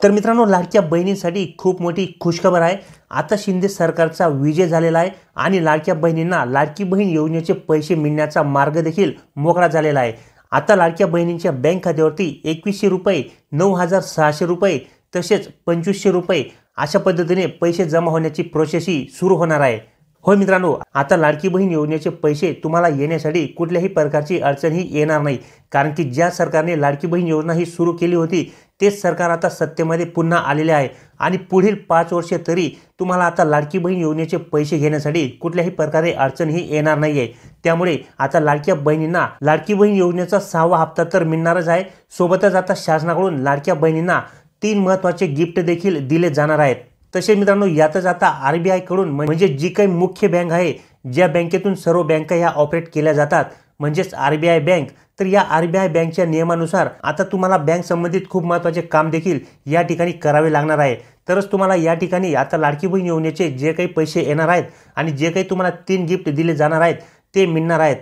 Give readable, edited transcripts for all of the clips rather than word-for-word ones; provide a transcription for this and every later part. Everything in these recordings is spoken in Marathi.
तर मित्रांनो, लाडक्या बहिणींसाठी खूप मोठी खुशखबर आहे। आता शिंदे सरकारचा विजय झालेला आहे आणि लाडक्या बहिणींना लाडकी बहीण योजनेचे पैसे मिळण्याचा मार्ग देखील मोकळा झालेला आहे। आता लाडक्या बहिणींच्या बँक खात्यावरती 2100 रुपये, 9600 रुपये तसेच 2500 रुपये अशा पद्धतीने पैसे जमा होण्याची प्रोसेस ही सुरू होणार आहे। होय मित्रांनो, आता लाडकी बहीण योजनेचे पैसे तुम्हाला येण्यासाठी कुठल्याही प्रकारची अडचण ही येणार नाही, कारण की ज्या सरकारने लाडकी बहीण योजना ही सुरू केली होती तेच सरकार आता सत्तेमध्ये पुन्हा आलेले आहे आणि पुढील 5 वर्षे तरी तुम्हाला आता लाडकी बहीण योजनेचे पैसे घेण्यासाठी कुठल्याही प्रकारे अडचण ही येणार नाहीये। त्यामुळे आता लाडक्या बहिणींना लाडकी बहीण योजनेचा 6वा हप्ता तर मिळणारच आहे, सोबतच आता शासनाकडून लाडक्या बहिणींना 3 महत्त्वाचे गिफ्ट देखील दिले जाणार आहेत। तसे मित्रांनो, यातच आता RBI कडून म्हणजे जी काही मुख्य बँक आहे, ज्या बँकेतून सर्व बँका ह्या ऑपरेट केल्या जातात म्हणजेच RBI बँक, तर या RBI बँकच्या नियमानुसार आता तुम्हाला बँक संबंधित खूप महत्त्वाचे काम देखील या ठिकाणी करावे लागणार आहे। तरच तुम्हाला या ठिकाणी आता लाडकी बहीण योजनेचे जे काही पैसे येणार आहेत आणि जे काही तुम्हाला 3 गिफ्ट दिले जाणार आहेत ते मिळणार आहेत।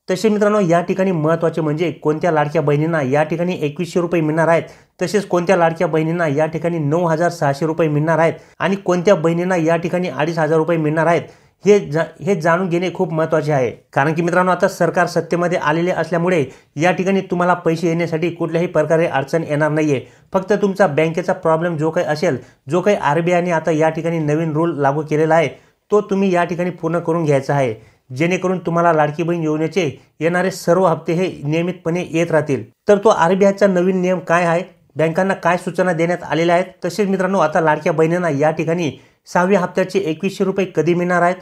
तसे मित्रांनो, या ठिकाणी महत्त्वाचे म्हणजे कोणत्या लाडक्या बहिणींना या ठिकाणी 2100 रुपये मिळणार आहेत, तसेच कोणत्या लाडक्या बहिणींना या ठिकाणी 9600 रुपये मिळणार आहेत आणि कोणत्या बहिणींना या ठिकाणी 2500 रुपये मिळणार आहेत, हे जाणून घेणे खूप महत्त्वाचे आहे। कारण की मित्रांनो, आता सरकार सत्तेमध्ये आलेले असल्यामुळे या ठिकाणी तुम्हाला पैसे येण्यासाठी कुठल्याही प्रकारे अडचण येणार नाहीये। फक्त तुमचा बँकेचा प्रॉब्लेम जो काही असेल, जो काही RBIने आता या ठिकाणी नवीन रूल लागू केलेला आहे तो तुम्ही या ठिकाणी पूर्ण करून घ्यायचा आहे, जेणेकरून तुम्हाला लाडकी बहीण योजनेचे येणारे सर्व हप्ते हे नियमितपणे येत राहतील। तर तो RBIचा नवीन नियम काय आहे, बँकांना काय सूचना देण्यात आलेल्या आहेत, तसेच मित्रांनो आता लाडक्या बहिणींना या ठिकाणी 6व्या हप्त्याचे 2100 रुपये कधी मिळणार आहेत,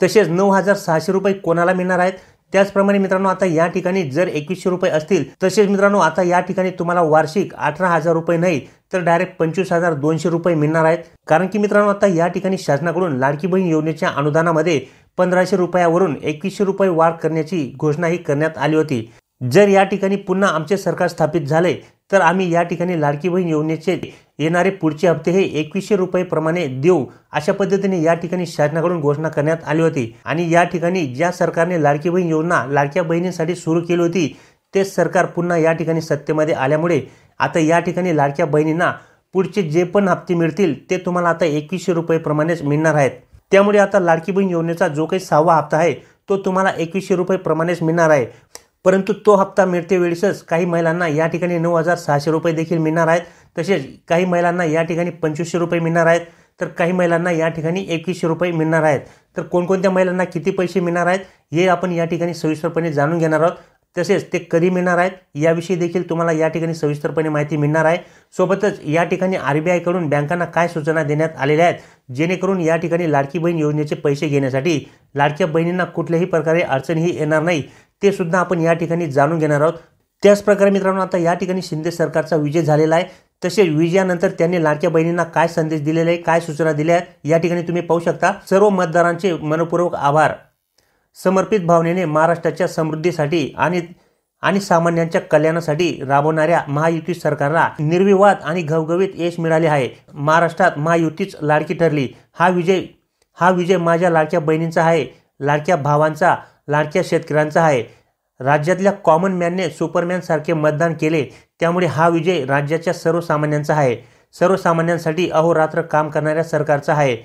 तसेच 9600 रुपये कोणाला मिळणार आहेत। त्याचप्रमाणे मित्रांनो, आता या ठिकाणी जर 2100 रुपये असतील, तसेच मित्रांनो आता या ठिकाणी तुम्हाला वार्षिक 18000 रुपये नाही तर डायरेक्ट 25200 रुपये मिळणार आहेत। कारण की मित्रांनो, आता या ठिकाणी शासनाकडून लाडकी बहीण योजनेच्या अनुदानामध्ये 1500 रुपयावरून 2100 रुपये वाढ करण्याची घोषणा ही करण्यात आली होती। जर या ठिकाणी पुन्हा आमचे सरकार स्थापित झाले तर आम्ही या ठिकाणी लाडकी बहीण योजनेचे येणारे पुढचे हप्ते हे 2100 रुपये प्रमाणे देऊ, अशा पद्धतीने या ठिकाणी शासनाकडून घोषणा करण्यात आली होती। आणि या ठिकाणी ज्या सरकारने लाडकी बहीण योजना लाडक्या बहिणींसाठी सुरू केली होती तेच सरकार पुन्हा या ठिकाणी सत्तेमध्ये आल्यामुळे आता या ठिकाणी लाडक्या बहिणींना पुढचे जे पण हप्ते मिळतील ते तुम्हाला आता 2100 रुपये प्रमाणेच मिळणार आहेत। त्यामुळे आता लाडकी बहीण योजनेचा जो काही 6वा हप्ता आहे तो तुम्हाला 2100 रुपये प्रमाणेच मिळणार आहे। परंतु तो हप्ता मिळते वेळेसच काही महिलांना या ठिकाणी 9600 रुपये देखील मिळणार आहेत, तसेच काही महिलांना या ठिकाणी 2500 रुपये मिळणार आहेत, तर काही महिलांना या ठिकाणी 2100 रुपये मिळणार आहेत। तर कोणकोणत्या महिलांना किती पैसे मिळणार आहेत हे आपण या ठिकाणी सविस्तरपणे जाणून घेणार आहोत। तसेच ते कधी मिळणार आहेत याविषयी देखील तुम्हाला या ठिकाणी सविस्तरपणे माहिती मिळणार आहे। सोबतच या ठिकाणी RBI कडून बँकांना काय सूचना देण्यात आलेल्या आहेत, जेणेकरून या ठिकाणी लाडकी बहीण योजनेचे पैसे घेण्यासाठी लाडक्या बहिणींना कुठल्याही प्रकारे अडचणही येणार नाही, ते सुद्धा आपण या ठिकाणी जाणून घेणार आहोत। त्याच प्रकारे मित्रांनो, आता या ठिकाणी शिंदे सरकारचा विजय झालेला आहे, तसेच विजयानंतर त्यांनी लाडक्या बहिणींना काय संदेश दिलेला आहे, काय सूचना दिल्या आहेत या ठिकाणी तुम्ही पाहू शकता। सर्व मतदारांचे मनपूर्वक आभार। समर्पित भावनेने महाराष्ट्राच्या समृद्धीसाठी आणि सामान्यांच्या कल्याणासाठी राबवणाऱ्या महायुती सरकारला निर्विवाद आणि घवघवीत यश मिळाले आहे। महाराष्ट्रात महायुतीच लाडकी ठरली। हा विजय माझ्या लाडक्या बहिणींचा आहे, लाडक्या भावांचा, लाडक्या शेतकऱ्यांचा आहे। राज्यातल्या कॉमन मॅनने सुपरमॅन सारखे मतदान केले, त्यामुळे हा विजय राज्याच्या सर्वसामान्यांचा आहे, सर्वसामान्यांसाठी अहोरात्र काम करणाऱ्या सरकारचा आहे।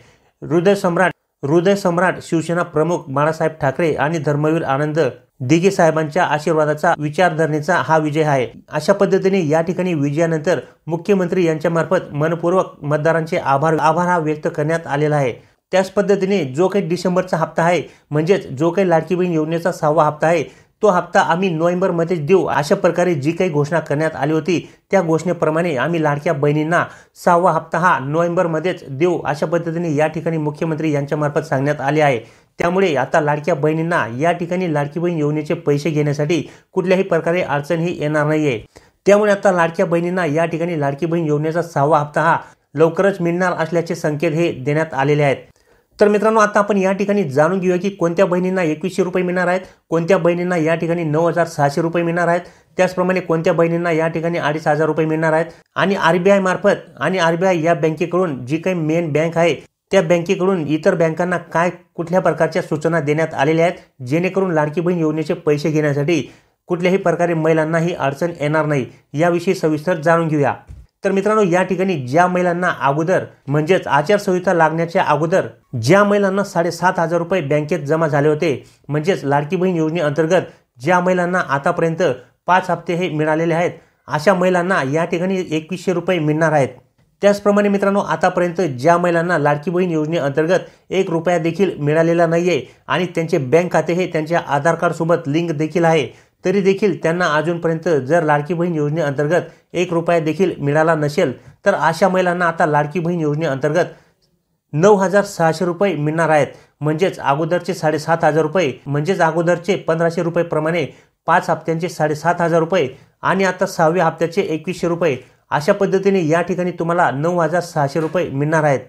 हृदय सम्राट शिवसेना प्रमुख बाळासाहेब ठाकरे आणि धर्मवीर आनंद दिघे साहेबांच्या आशीर्वादाचा विचारधारणेचा हा विजय आहे। अशा पद्धतीने या ठिकाणी विजयानंतर मुख्यमंत्री यांच्यामार्फत मनपूर्वक मतदारांचे आभार हा व्यक्त करण्यात आलेला आहे। त्याच पद्धतीने जो काही डिसेंबरचा हप्ता आहे, म्हणजेच जो काही लाडकी बहीण योजनेचा 6वा हप्ता आहे, तो हप्ता आम्ही नोव्हेंबरमध्येच देऊ, अशा प्रकारे जी काही घोषणा करण्यात आली होती त्या घोषणेप्रमाणे आम्ही लाडक्या बहिणींना 6वा हप्ता हा नोव्हेंबरमध्येच देऊ, अशा पद्धतीने या ठिकाणी मुख्यमंत्री यांच्यामार्फत सांगण्यात आले आहे। त्यामुळे आता लाडक्या बहिणींना या ठिकाणी लाडकी बहीण योजनेचे पैसे घेण्यासाठी कुठल्याही प्रकारे अडचणही येणार नाहीये। त्यामुळे आता लाडक्या बहिणींना या ठिकाणी लाडकी बहीण योजनेचा 6वा हप्ता हा लवकरच मिळणार असल्याचे संकेत हे देण्यात आलेले आहेत। तर मित्रांनो, आता आपण या ठिकाणी जाणून घेऊया की कोणत्या बहिणींना 2100 रुपये मिळणार आहेत, कोणत्या बहिणींना या ठिकाणी 9600 रुपये मिळणार आहेत, त्याचप्रमाणे कोणत्या बहिणींना या ठिकाणी 2500 रुपये मिळणार आहेत। आणि RBI मार्फत आणि RBI या बँकेकडून जी काही मेन बँक आहे त्या बँकेकडून इतर बँकांना काय कुठल्या प्रकारच्या सूचना देण्यात आलेल्या आहेत, जेणेकरून लाडकी बहीण योजनेचे पैसे घेण्यासाठी कुठल्याही प्रकारे महिलांनाही अडचण येणार नाही, याविषयी सविस्तर जाणून घेऊया। तर मित्रांनो, या ठिकाणी ज्या महिलांना अगोदर म्हणजेच आचारसंहिता लागण्याच्या अगोदर ज्या महिलांना 7,500 रुपये बँकेत जमा झाले होते, म्हणजेच लाडकी बहीण योजनेअंतर्गत ज्या महिलांना आतापर्यंत 5 हप्ते हे मिळालेले आहेत, अशा महिलांना या ठिकाणी 2100 रुपये मिळणार आहेत। त्याचप्रमाणे मित्रांनो, आतापर्यंत ज्या महिलांना लाडकी बहीण योजनेअंतर्गत 1 रुपया देखील मिळालेला नाहीये आणि त्यांचे बँक खाते हे त्यांच्या आधार कार्ड सोबत लिंक देखील आहे, तरी देखील त्यांना अजूनपर्यंत जर लाडकी बहीण योजनेअंतर्गत 1 रुपया देखील मिळाला नसेल, तर अशा महिलांना आता लाडकी बहीण योजनेअंतर्गत 9,600 रुपये मिळणार आहेत। म्हणजेच अगोदरचे 7,500 रुपये म्हणजेच अगोदरचे 1,500 रुपये प्रमाणे 5 हप्त्यांचे 7,500 रुपये आणि आता 6व्या हप्त्याचे 2100 रुपये अशा पद्धतीने या ठिकाणी तुम्हाला 9,600 रुपये मिळणार आहेत।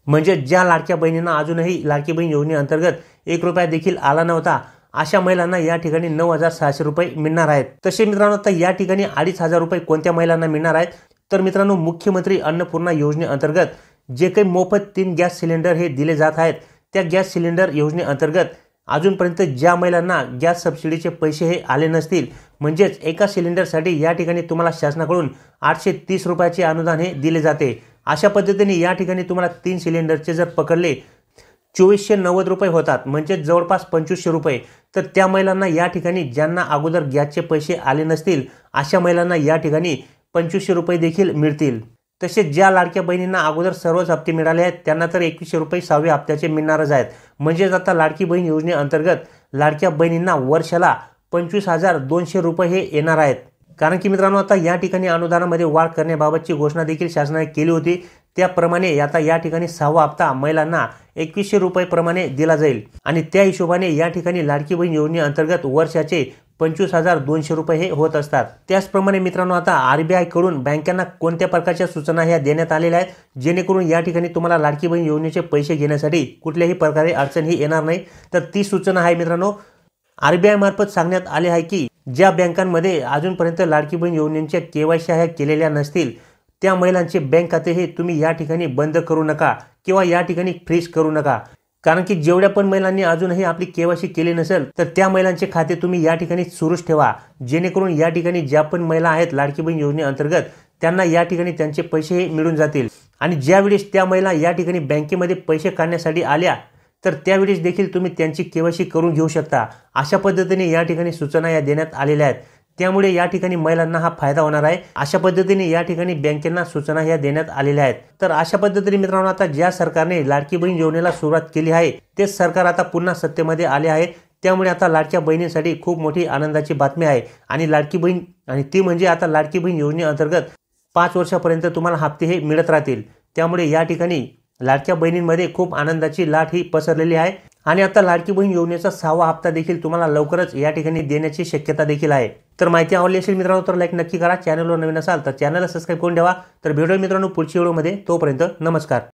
म्हणजे ज्या लाडक्या बहिणींना अजूनही लाडकी बहीण योजनेअंतर्गत 1 रुपया देखील आला नव्हता, अशा महिलांना या ठिकाणी 9,600 रुपये मिळणार आहेत। तसे मित्रांनो, आता या ठिकाणी 2,500 रुपये कोणत्या महिलांना मिळणार आहेत, तर मित्रांनो, मुख्यमंत्री अन्नपूर्णा योजनेअंतर्गत जे काही मोफत 3 गॅस सिलेंडर हे दिले जात आहेत, त्या गॅस सिलेंडर योजनेअंतर्गत अजूनपर्यंत ज्या महिलांना गॅस सबसिडीचे पैसे हे आले नसतील, म्हणजेच एका सिलेंडरसाठी या ठिकाणी तुम्हाला शासनाकडून 830 रुपयाचे अनुदान हे दिले जाते। अशा पद्धतीने या ठिकाणी तुम्हाला 3 सिलेंडरचे जर पकडले 2490 रुपये होतात, म्हणजे जवळपास 2500 रुपये। तर त्या महिलांना या ठिकाणी ज्यांना अगोदर गॅसचे पैसे आले नसतील, अशा महिलांना या ठिकाणी 2500 रुपये देखील मिळतील। तसेच ज्या लाडक्या बहिणींना अगोदर सर्वच हप्ते मिळाले आहेत, त्यांना तर 2100 रुपये 6व्या हप्त्याचे मिळणारच आहेत। म्हणजेच आता लाडकी बहीण योजनेअंतर्गत लाडक्या बहिणींना वर्षाला 25,200 रुपये हे येणार आहेत। कारण की मित्रांनो, आता या ठिकाणी अनुदानामध्ये वाढ करण्याबाबतची घोषणा देखील शासनाने केली होती। त्याप्रमाणे आता या ठिकाणी 6वा हप्ता महिलांना 2100 रुपये प्रमाणे दिला जाईल आणि त्या हिशोबाने या ठिकाणी लाडकी बहीण योजनेअंतर्गत वर्षाचे 25,200 रुपये हे होत असतात। त्याचप्रमाणे मित्रांनो, आता RBI कडून बँकांना कोणत्या प्रकारच्या सूचना ह्या देण्यात आलेल्या आहेत, जेणेकरून या ठिकाणी तुम्हाला लाडकी बहीण योजनेचे पैसे घेण्यासाठी कुठल्याही प्रकारे अडचण ही येणार नाही। तर ती सूचना आहे मित्रांनो, RBI मार्फत सांगण्यात आले आहे की ज्या बँकांमध्ये अजूनपर्यंत लाडकी बहीण योजनेच्या KYC ह्या केलेल्या नसतील, त्या महिलांचे बँक खाते हे तुम्ही या ठिकाणी बंद करू नका किंवा या ठिकाणी फ्रीज करू नका। कारण की जेवढ्या पण महिलांनी अजूनही आपली KYC केली नसेल, तर त्या महिलांचे खाते तुम्ही या ठिकाणी सुरूच ठेवा, जेणेकरून या ठिकाणी ज्या पण महिला आहेत लाडकी बहीण योजनेअंतर्गत त्यांना या ठिकाणी त्यांचे पैसे हे मिळून जातील। आणि ज्यावेळेस त्या महिला या ठिकाणी बँकेमध्ये पैसे काढण्यासाठी आल्या, तर त्यावेळेस देखील तुम्ही त्यांची KYC करून घेऊ शकता। अशा पद्धतीने या ठिकाणी सूचना या देण्यात आलेल्या आहेत। त्यामुळे या ठिकाणी महिलांना हा फायदा होणार आहे। अशा पद्धतीने या ठिकाणी बँकेंना सूचना ह्या देण्यात आलेल्या आहेत। तर अशा पद्धतीने मित्रांनो, आता ज्या सरकारने लाडकी बहीण योजनेला सुरुवात केली आहे, तेच सरकार आता पुन्हा सत्तेमध्ये आले आहे। त्यामुळे आता लाडक्या बहिणींसाठी खूप मोठी आनंदाची बातमी आहे आणि लाडकी बहीण आणि ती म्हणजे आता लाडकी बहीण योजनेअंतर्गत 5 वर्षापर्यंत तुम्हाला हप्ते हे मिळत राहतील। त्यामुळे या ठिकाणी लाडक्या बहिणींमध्ये खूप आनंदाची लाट ही पसरलेली आहे आणि आता लाडकी बहीण योजनेचा 6वा हप्ता देखील तुम्हाला लवकरच या ठिकाणी देण्याची शक्यता देखील आहे। तर माहिती आवडली असेल मित्रांनो, तर लाईक नक्की करा। चॅनलवर नवीन असाल तर चॅनलला सबस्क्राईब करून ठेवा। तर भेटूया मित्रांनो पुढच्या व्हिडिओमध्ये, तोपर्यंत नमस्कार।